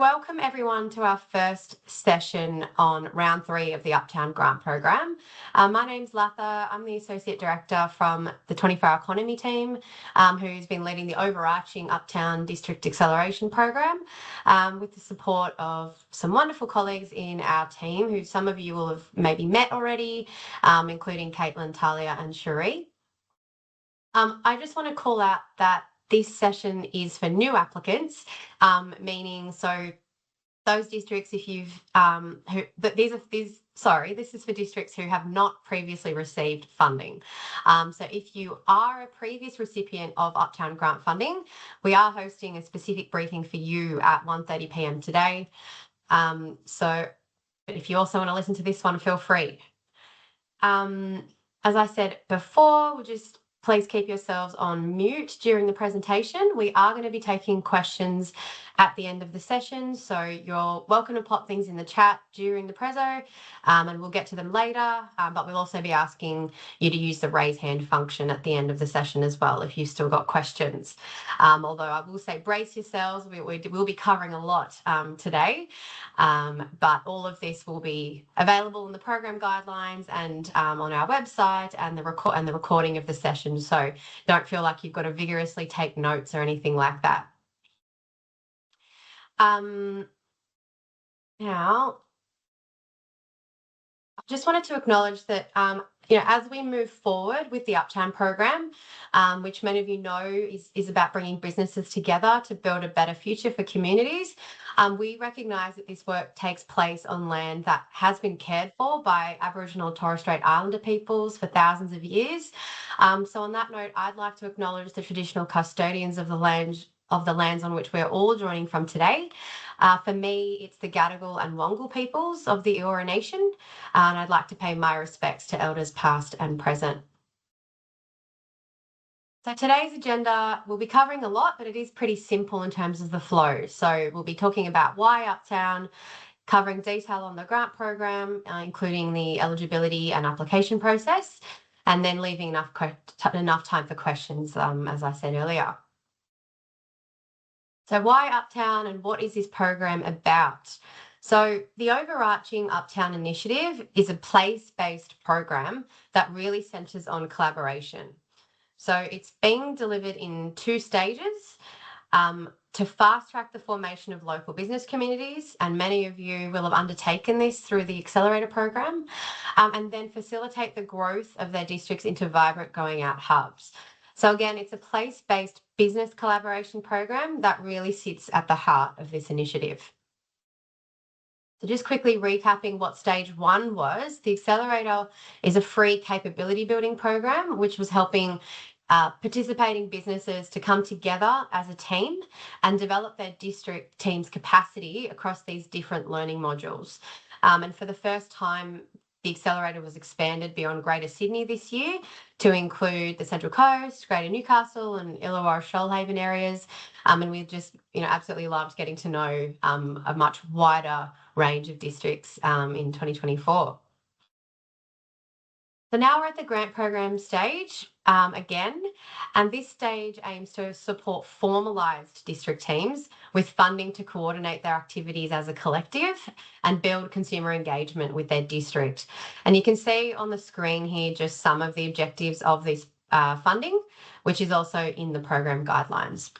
Welcome everyone to our first session on round 3 of the Uptown Grant Program. My name's Latha. I'm the Associate Director from the 24-Hour Economy team, who's been leading the overarching Uptown District Acceleration Program with the support of some wonderful colleagues in our team who some of you will have maybe met already, including Caitlin, Talia and Cherie. I just want to call out that this session is for new applicants, meaning so those districts, if you've this is for districts who have not previously received funding. So if you are a previous recipient of Uptown Grant funding, we are hosting a specific briefing for you at 1:30 p.m. today. But if you also want to listen to this one, feel free. As I said before, we'll just please keep yourselves on mute during the presentation. We are going to be taking questions at the end of the session, so you're welcome to pop things in the chat during the preso, and we'll get to them later, but we'll also be asking you to use the raise hand function at the end of the session as well if you've still got questions. Although I will say brace yourselves, we'll be covering a lot today, but all of this will be available in the program guidelines and on our website and the recording of the session, so don't feel like you've got to vigorously take notes or anything like that. Now, I just wanted to acknowledge that, as we move forward with the Uptown program, which many of you know is about bringing businesses together to build a better future for communities, we recognise that this work takes place on land that has been cared for by Aboriginal and Torres Strait Islander peoples for thousands of years. So on that note, I'd like to acknowledge the traditional custodians of the lands on which we're all joining from today. For me, it's the Gadigal and Wongal peoples of the Eora Nation, and I'd like to pay my respects to elders past and present. So today's agenda, we'll be covering a lot, but it is pretty simple in terms of the flow. So we'll be talking about why Uptown, covering detail on the grant program, including the eligibility and application process, and then leaving enough time for questions, as I said earlier. So why Uptown and what is this program about? So the overarching Uptown initiative is a place-based program that really centres on collaboration. So it's being delivered in 2 stages to fast-track the formation of local business communities, and many of you will have undertaken this through the Accelerator program, and then facilitate the growth of their districts into vibrant going-out hubs. So again, it's a place-based business collaboration program that really sits at the heart of this initiative. So just quickly recapping what stage 1 was, the Accelerator is a free capability building program which was helping participating businesses to come together as a team and develop their district team's capacity across these different learning modules. And for the first time, the Accelerator was expanded beyond Greater Sydney this year to include the Central Coast, Greater Newcastle and Illawarra-Shoalhaven areas. And we've just, absolutely loved getting to know a much wider range of districts in 2024. So now we're at the grant program stage again, and this stage aims to support formalised district teams with funding to coordinate their activities as a collective and build consumer engagement with their district. And you can see on the screen here just some of the objectives of this funding, which is also in the program guidelines.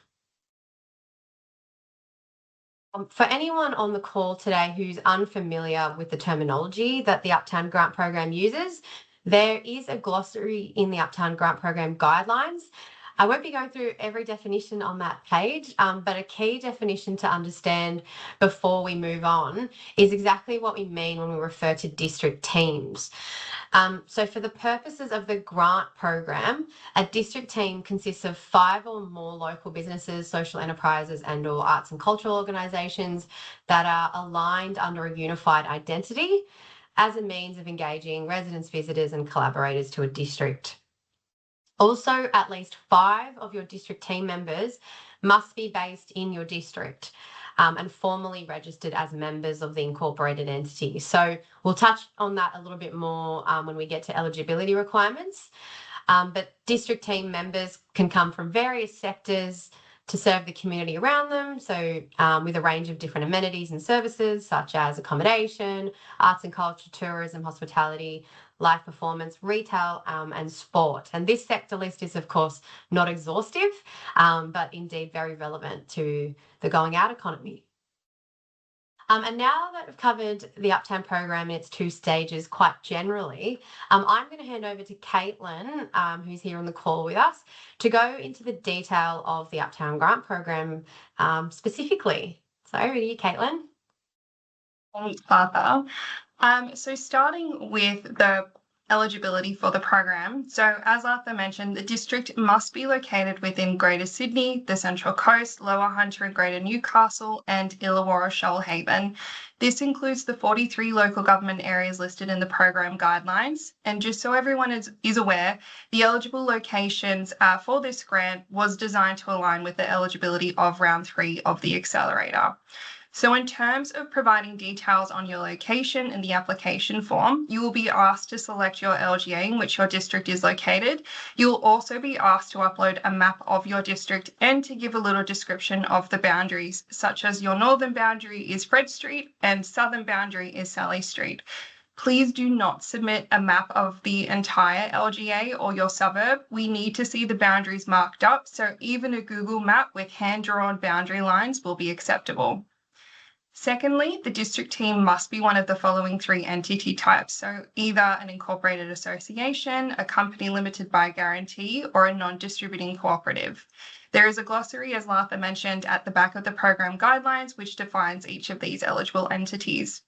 For anyone on the call today who's unfamiliar with the terminology that the Uptown Grant Program uses, there is a glossary in the Uptown Grant Program guidelines. I won't be going through every definition on that page, but a key definition to understand before we move on is exactly what we mean when we refer to district teams. So for the purposes of the grant program, a district team consists of 5 or more local businesses, social enterprises and/or arts and cultural organisations that are aligned under a unified identity as a means of engaging residents, visitors and collaborators to a district. Also, at least 5 of your district team members must be based in your district and formally registered as members of the incorporated entity. So we'll touch on that a little bit more when we get to eligibility requirements. But district team members can come from various sectors, to serve the community around them. So with a range of different amenities and services such as accommodation, arts and culture, tourism, hospitality, live performance, retail, and sport. And this sector list is, of course, not exhaustive, but indeed very relevant to the going out economy. And now that we've covered the Uptown program in its 2 stages quite generally, I'm going to hand over to Caitlin, who's here on the call with us, to go into the detail of the Uptown Grant program specifically. So over to you, Caitlin. Thanks, Arthur. So starting with the eligibility for the program. So as Arthur mentioned, the district must be located within Greater Sydney, the Central Coast, Lower Hunter and Greater Newcastle, and Illawarra-Shoalhaven. This includes the 43 local government areas listed in the program guidelines. And just so everyone is aware, the eligible locations for this grant was designed to align with the eligibility of round 3 of the accelerator. So in terms of providing details on your location in the application form, you will be asked to select your LGA in which your district is located. You will also be asked to upload a map of your district and to give a little description of the boundaries, such as your northern boundary is Fred Street and southern boundary is Sally Street. Please do not submit a map of the entire LGA or your suburb. We need to see the boundaries marked up, so even a Google map with hand-drawn boundary lines will be acceptable. Secondly, the district team must be one of the following 3 entity types, so either an incorporated association, a company limited by guarantee, or a non-distributing cooperative. There is a glossary, as Arthur mentioned, at the back of the program guidelines, which defines each of these eligible entities.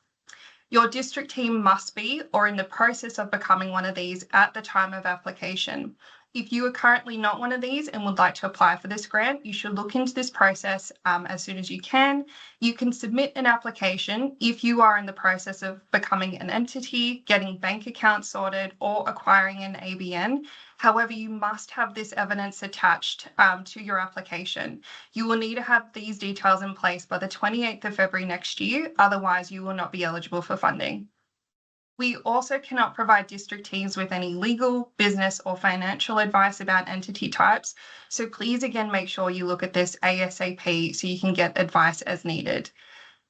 Your district team must be, or in the process of becoming one of these at the time of application. If you are currently not one of these and would like to apply for this grant, you should look into this process as soon as you can. You can submit an application if you are in the process of becoming an entity, getting bank accounts sorted, or acquiring an ABN. However, you must have this evidence attached to your application. You will need to have these details in place by the 28th of February next year, otherwise you will not be eligible for funding. We also cannot provide district teams with any legal, business, or financial advice about entity types, so please again make sure you look at this ASAP so you can get advice as needed.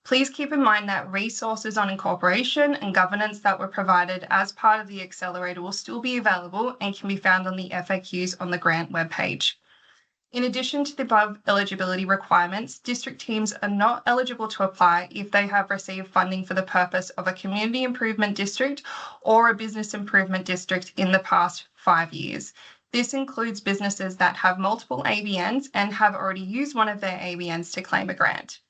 Please keep in mind that resources on incorporation and governance that were provided as part of the accelerator will still be available and can be found on the FAQs on the grant webpage. In addition to the above eligibility requirements, district teams are not eligible to apply if they have received funding for the purpose of a community improvement district or a business improvement district in the past 5 years. This includes businesses that have multiple ABNs and have already used one of their ABNs to claim a grant.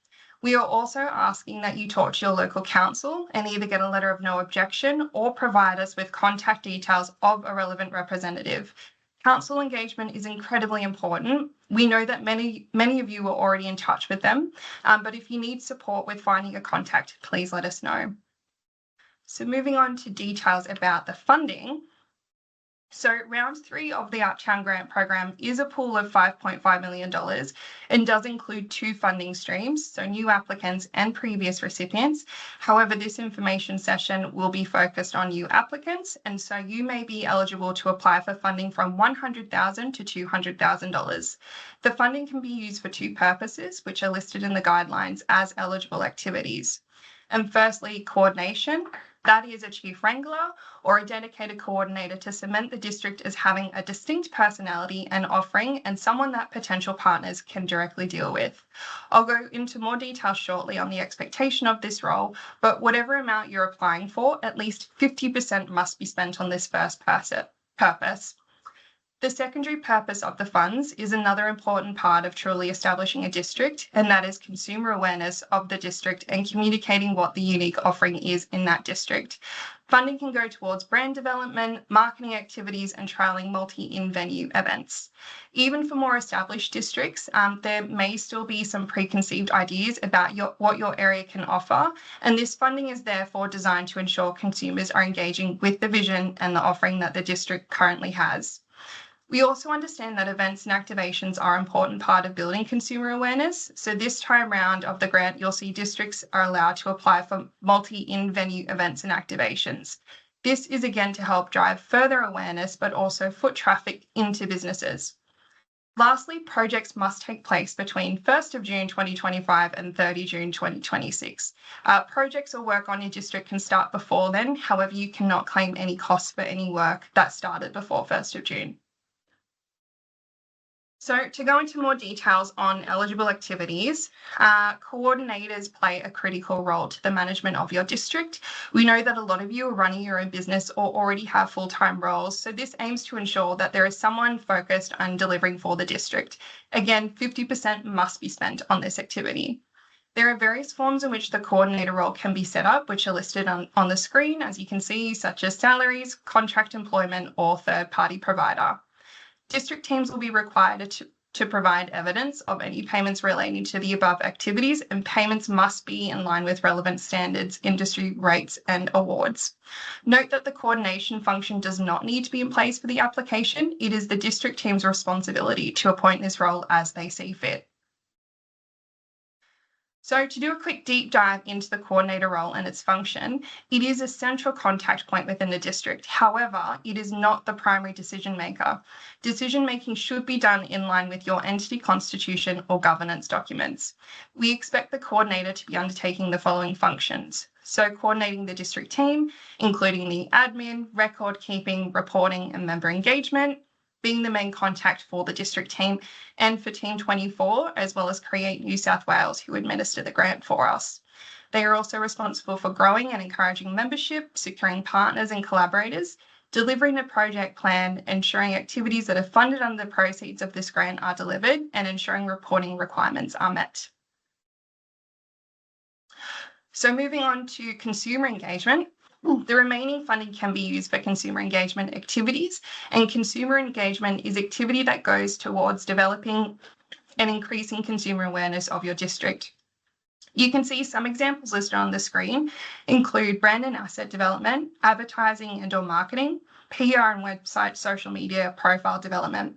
We are also asking that you talk to your local council and either get a letter of no objection or provide us with contact details of a relevant representative. Council engagement is incredibly important. We know that many of you are already in touch with them, but if you need support with finding a contact, please let us know. So moving on to details about the funding. So round 3 of the Uptown Grant Program is a pool of $5.5 million and does include 2 funding streams, so new applicants and previous recipients. However, this information session will be focused on new applicants, and so you may be eligible to apply for funding from $100,000 to $200,000. The funding can be used for 2 purposes, which are listed in the guidelines as eligible activities. And firstly, coordination. That is a chief wrangler or a dedicated coordinator to cement the district as having a distinct personality and offering and someone that potential partners can directly deal with. I'll go into more detail shortly on the expectation of this role, but whatever amount you're applying for, at least 50% must be spent on this first purpose. The secondary purpose of the funds is another important part of truly establishing a district, and that is consumer awareness of the district and communicating what the unique offering is in that district. Funding can go towards brand development, marketing activities, and trialling multi-in-venue events. Even for more established districts, there may still be some preconceived ideas about what your area can offer, and this funding is therefore designed to ensure consumers are engaging with the vision and the offering that the district currently has. We also understand that events and activations are an important part of building consumer awareness. So this time round of the grant, you'll see districts are allowed to apply for multi-in-venue events and activations. This is again to help drive further awareness, but also foot traffic into businesses. Lastly, projects must take place between 1st of June 2025 and 30 June 2026. Projects or work on your district can start before then. However, you cannot claim any costs for any work that started before 1st of June. So to go into more details on eligible activities, coordinators play a critical role to the management of your district. We know that a lot of you are running your own business or already have full-time roles, so this aims to ensure that there is someone focused on delivering for the district. Again, 50% must be spent on this activity. There are various forms in which the coordinator role can be set up, which are listed on the screen, as you can see, such as salaries, contract employment, or third-party provider. District teams will be required to provide evidence of any payments relating to the above activities, and payments must be in line with relevant standards, industry rates, and awards. Note that the coordination function does not need to be in place for the application. It is the district team's responsibility to appoint this role as they see fit. So to do a quick deep dive into the coordinator role and its function, it is a central contact point within the district. However, it is not the primary decision maker. Decision making should be done in line with your entity constitution or governance documents. We expect the coordinator to be undertaking the following functions. So coordinating the district team, including the admin, record keeping, reporting, and member engagement, being the main contact for the district team and for Team 24, as well as Create New South Wales, who administer the grant for us. They are also responsible for growing and encouraging membership, securing partners and collaborators, delivering the project plan, ensuring activities that are funded under the proceeds of this grant are delivered, and ensuring reporting requirements are met. So moving on to consumer engagement. The remaining funding can be used for consumer engagement activities, and consumer engagement is activity that goes towards developing and increasing consumer awareness of your district. You can see some examples listed on the screen include brand and asset development, advertising and or marketing, PR and website, social media, profile development.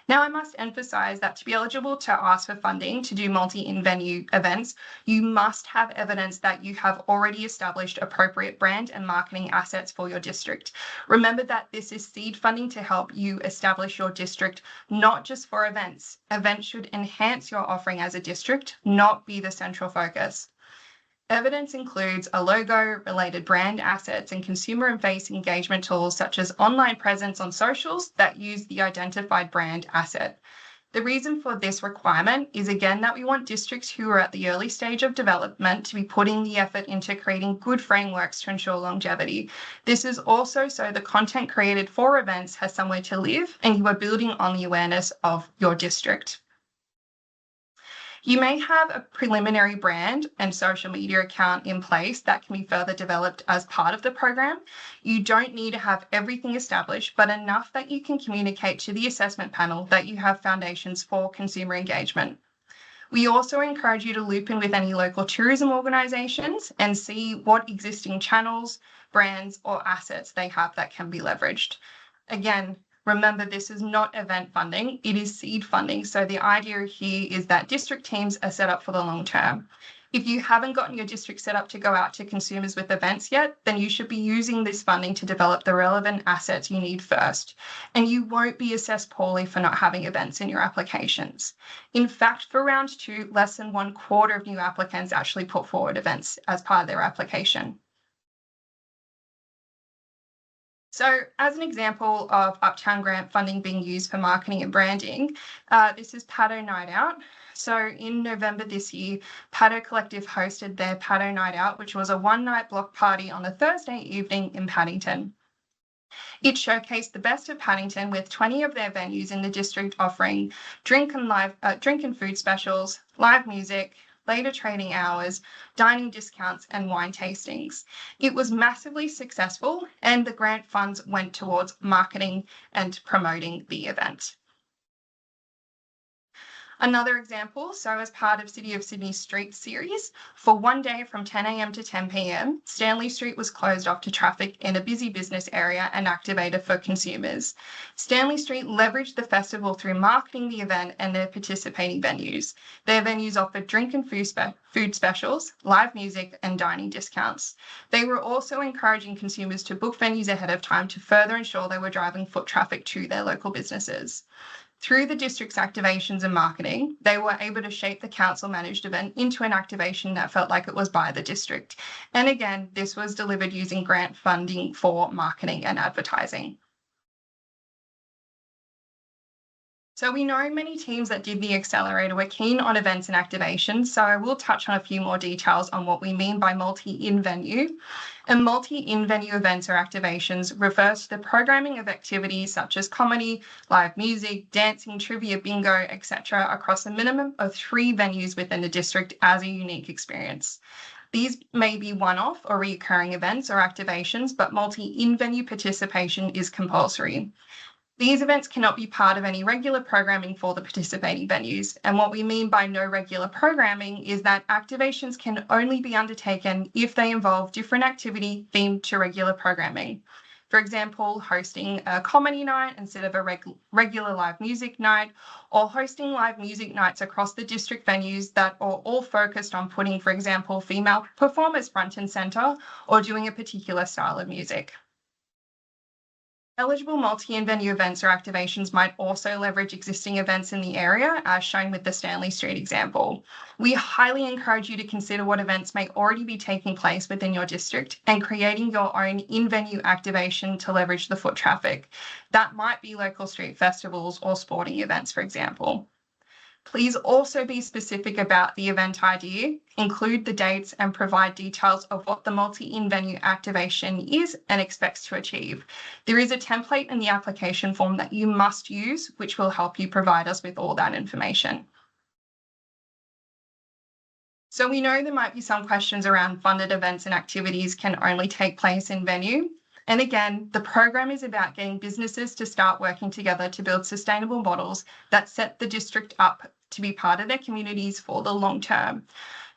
Now, I must emphasise that to be eligible to ask for funding to do multi-in-venue events, you must have evidence that you have already established appropriate brand and marketing assets for your district. Remember that this is seed funding to help you establish your district, not just for events. Events should enhance your offering as a district, not be the central focus. Evidence includes a logo, related brand assets, and consumer and face engagement tools such as online presence on socials that use the identified brand asset. The reason for this requirement is, again, that we want districts who are at the early stage of development to be putting the effort into creating good frameworks to ensure longevity. This is also so the content created for events has somewhere to live and you are building on the awareness of your district. You may have a preliminary brand and social media account in place that can be further developed as part of the program. You don't need to have everything established, but enough that you can communicate to the assessment panel that you have foundations for consumer engagement. We also encourage you to loop in with any local tourism organisations and see what existing channels, brands or assets they have that can be leveraged. Again, remember, this is not event funding, it is seed funding. So the idea here is that district teams are set up for the long term. If you haven't gotten your district set up to go out to consumers with events yet, then you should be using this funding to develop the relevant assets you need first. And you won't be assessed poorly for not having events in your applications. In fact, for round 2, less than 1/4 of new applicants actually put forward events as part of their application. So as an example of Uptown Grant funding being used for marketing and branding, this is Paddo Night Out. So in November this year, Paddo Collective hosted their Paddo Night Out, which was a one-night block party on a Thursday evening in Paddington. It showcased the best of Paddington with 20 of their venues in the district offering drink and food specials, live music, later trading hours, dining discounts, and wine tastings. It was massively successful, and the grant funds went towards marketing and promoting the event. Another example, so as part of City of Sydney Street series, for one day from 10 a.m. to 10 p.m, Stanley Street was closed off to traffic in a busy business area and activated for consumers. Stanley Street leveraged the festival through marketing the event and their participating venues. Their venues offered drink and food specials, live music, and dining discounts. They were also encouraging consumers to book venues ahead of time to further ensure they were driving foot traffic to their local businesses. Through the district's activations and marketing, they were able to shape the council-managed event into an activation that felt like it was by the district. And again, this was delivered using grant funding for marketing and advertising. So we know many teams that did the accelerator were keen on events and activations, so I will touch on a few more details on what we mean by multi-in-venue. And multi-in-venue events or activations refers to the programming of activities such as comedy, live music, dancing, trivia, bingo, etc. across a minimum of 3 venues within the district as a unique experience. These may be one-off or recurring events or activations, but multi-in-venue participation is compulsory. These events cannot be part of any regular programming for the participating venues. And what we mean by no regular programming is that activations can only be undertaken if they involve different activity themed to regular programming. For example, hosting a comedy night instead of a regular live music night, or hosting live music nights across the district venues that are all focused on putting, for example, female performers front and centre, or doing a particular style of music. Eligible multi-in-venue events or activations might also leverage existing events in the area, as shown with the Stanley Street example. We highly encourage you to consider what events may already be taking place within your district and creating your own in-venue activation to leverage the foot traffic. That might be local street festivals or sporting events, for example. Please also be specific about the event idea, include the dates, and provide details of what the multi-in-venue activation is and expects to achieve. There is a template in the application form that you must use, which will help you provide us with all that information. So we know there might be some questions around funded events and activities can only take place in venue. And again, the program is about getting businesses to start working together to build sustainable models that set the district up to be part of their communities for the long term.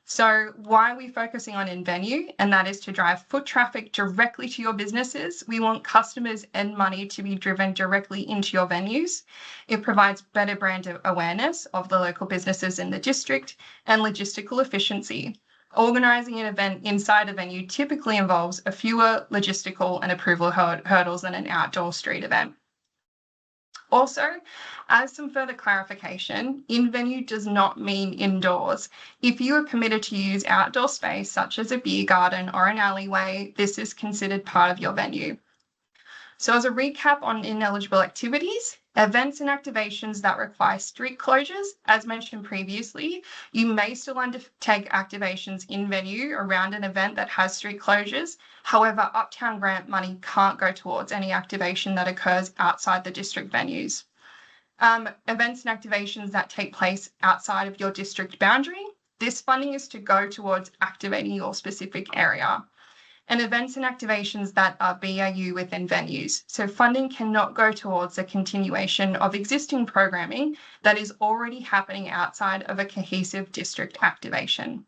So why are we focusing on in-venue? And that is to drive foot traffic directly to your businesses. We want customers and money to be driven directly into your venues. It provides better brand awareness of the local businesses in the district and logistical efficiency. Organising an event inside a venue typically involves a fewer logistical and approval hurdles than an outdoor street event. Also, as some further clarification, in-venue does not mean indoors. If you are permitted to use outdoor space, such as a beer garden or an alleyway, this is considered part of your venue. So as a recap on ineligible activities, events and activations that require street closures, as mentioned previously, you may still undertake activations in venue around an event that has street closures. However, Uptown Grant money can't go towards any activation that occurs outside the district venues. Events and activations that take place outside of your district boundary, this funding is to go towards activating your specific area. And events and activations that are BAU within venues. So funding cannot go towards a continuation of existing programming that is already happening outside of a cohesive district activation.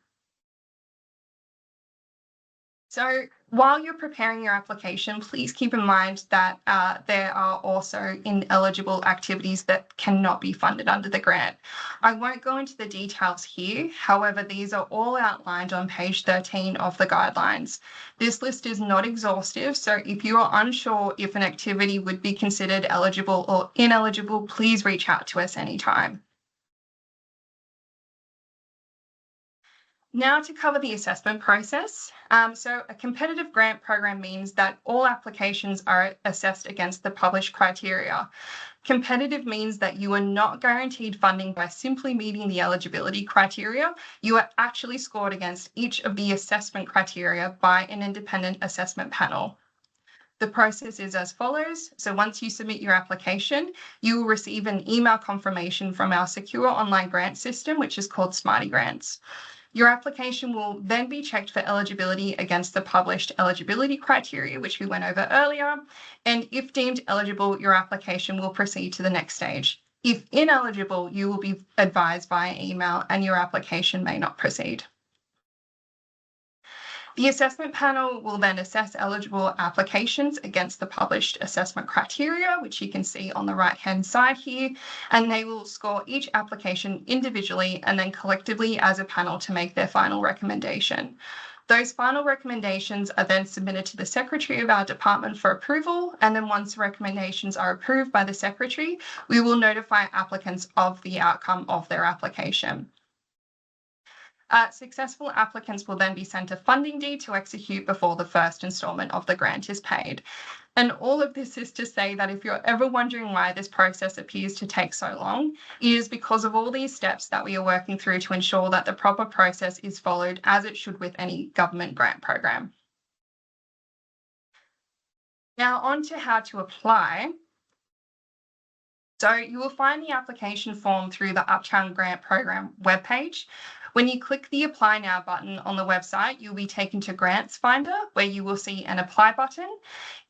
So while you're preparing your application, please keep in mind that there are also ineligible activities that cannot be funded under the grant. I won't go into the details here. However, these are all outlined on page 13 of the guidelines. This list is not exhaustive, so if you are unsure if an activity would be considered eligible or ineligible, please reach out to us anytime. Now to cover the assessment process. So a competitive grant program means that all applications are assessed against the published criteria. Competitive means that you are not guaranteed funding by simply meeting the eligibility criteria. You are actually scored against each of the assessment criteria by an independent assessment panel. The process is as follows. So once you submit your application, you will receive an email confirmation from our secure online grant system, which is called Smarty Grants. Your application will then be checked for eligibility against the published eligibility criteria, which we went over earlier. And if deemed eligible, your application will proceed to the next stage. If ineligible, you will be advised via email and your application may not proceed. The assessment panel will then assess eligible applications against the published assessment criteria, which you can see on the right-hand side here, and they will score each application individually and then collectively as a panel to make their final recommendation. Those final recommendations are then submitted to the Secretary of our department for approval, and then once recommendations are approved by the Secretary, we will notify applicants of the outcome of their application. Successful applicants will then be sent a funding deed to execute before the first instalment of the grant is paid. And all of this is to say that if you're ever wondering why this process appears to take so long, it is because of all these steps that we are working through to ensure that the proper process is followed as it should with any government grant program. Now on to how to apply. So you will find the application form through the Uptown Grant Program webpage. When you click the Apply Now button on the website, you'll be taken to Grants Finder, where you will see an Apply button.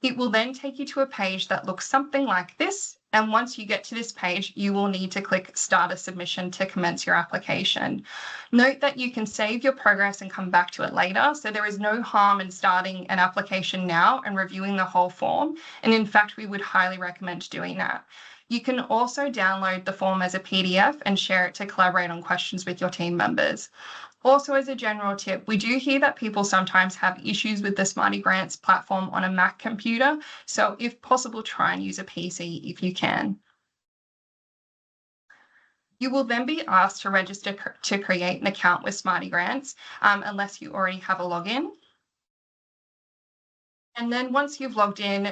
It will then take you to a page that looks something like this. And once you get to this page, you will need to click Start a Submission to commence your application. Note that you can save your progress and come back to it later. So there is no harm in starting an application now and reviewing the whole form. And in fact, we would highly recommend doing that. You can also download the form as a PDF and share it to collaborate on questions with your team members. Also, as a general tip, we do hear that people sometimes have issues with the Smarty Grants platform on a Mac computer. So if possible, try and use a PC if you can. You will then be asked to register to create an account with Smarty Grants, unless you already have a login. And then once you've logged in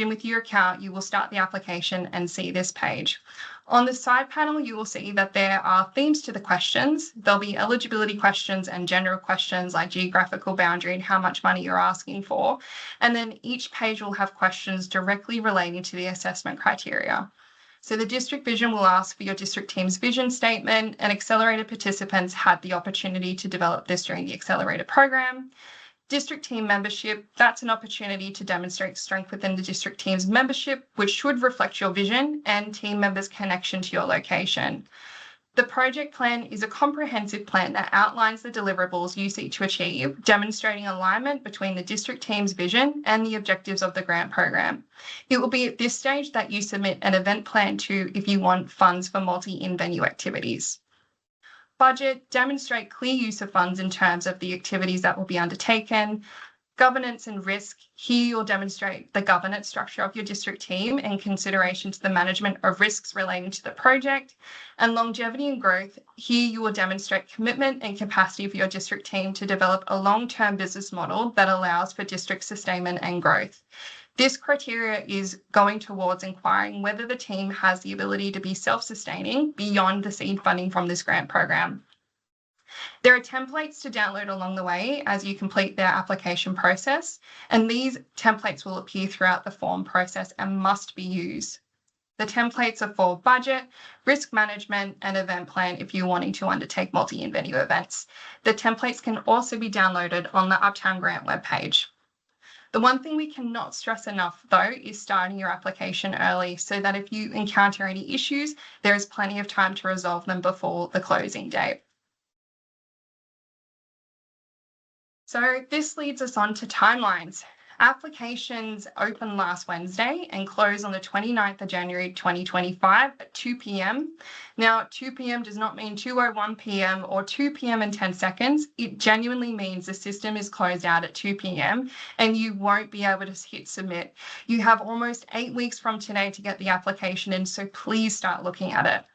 with your account, you will start the application and see this page. On the side panel, you will see that there are themes to the questions. There'll be eligibility questions and general questions like geographical boundary and how much money you're asking for. And then each page will have questions directly relating to the assessment criteria. So the district vision will ask for your district team's vision statement, and accelerated participants had the opportunity to develop this during the accelerated program. District team membership, that's an opportunity to demonstrate strength within the district team's membership, which should reflect your vision and team members' connection to your location. The project plan is a comprehensive plan that outlines the deliverables you seek to achieve, demonstrating alignment between the district team's vision and the objectives of the grant program. It will be at this stage that you submit an event plan to if you want funds for multi-in-venue activities. Budget, demonstrate clear use of funds in terms of the activities that will be undertaken. Governance and risk, here you'll demonstrate the governance structure of your district team in consideration to the management of risks relating to the project. And longevity and growth, here you will demonstrate commitment and capacity for your district team to develop a long-term business model that allows for district sustainment and growth. This criteria is going towards inquiring whether the team has the ability to be self-sustaining beyond the seed funding from this grant program. There are templates to download along the way as you complete their application process, and these templates will appear throughout the form process and must be used. The templates are for budget, risk management, and event plan if you're wanting to undertake multi-in-venue events. The templates can also be downloaded on the Uptown Grant webpage. The one thing we cannot stress enough, though, is starting your application early so that if you encounter any issues, there is plenty of time to resolve them before the closing date. So this leads us on to timelines. Applications open last Wednesday and close on the 29th of January 2025 at 2 p.m. Now, 2 p.m. does not mean 2:01 p.m. or 2 p.m. and 10 seconds. It genuinely means the system is closed out at 2 p.m. and you won't be able to hit submit. You have almost 8 weeks from today to get the application in, so please start looking at it.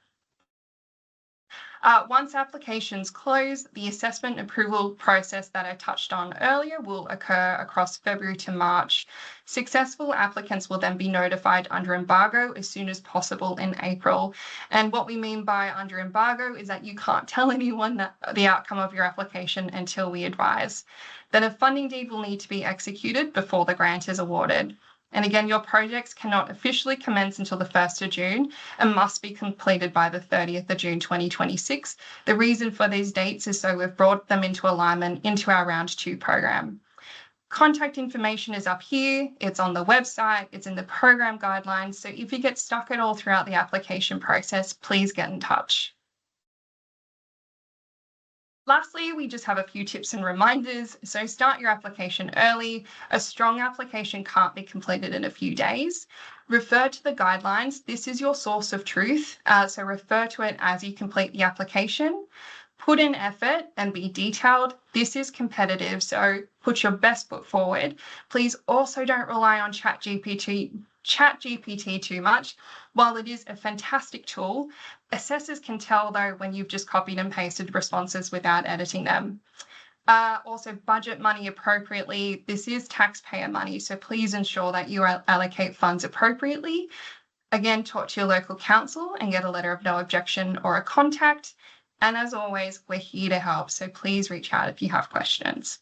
Once applications close, the assessment approval process that I touched on earlier will occur across February to March. Successful applicants will then be notified under embargo as soon as possible in April. And what we mean by under embargo is that you can't tell anyone the outcome of your application until we advise. Then a funding deed will need to be executed before the grant is awarded. And again, your projects cannot officially commence until the 1st of June and must be completed by the 30th of June 2026. The reason for these dates is so we've brought them into alignment into our Round 2 program. Contact information is up here. It's on the website. It's in the program guidelines. So if you get stuck at all throughout the application process, please get in touch. Lastly, we just have a few tips and reminders. So start your application early. A strong application can't be completed in a few days. Refer to the guidelines. This is your source of truth. So refer to it as you complete the application. Put in effort and be detailed. This is competitive, so put your best foot forward. Please also don't rely on ChatGPT too much. While it is a fantastic tool, assessors can tell though when you've just copied and pasted responses without editing them. Also, budget money appropriately. This is taxpayer money, so please ensure that you allocate funds appropriately. Again, talk to your local council and get a letter of no objection or a contact. And as always, we're here to help, so please reach out if you have questions.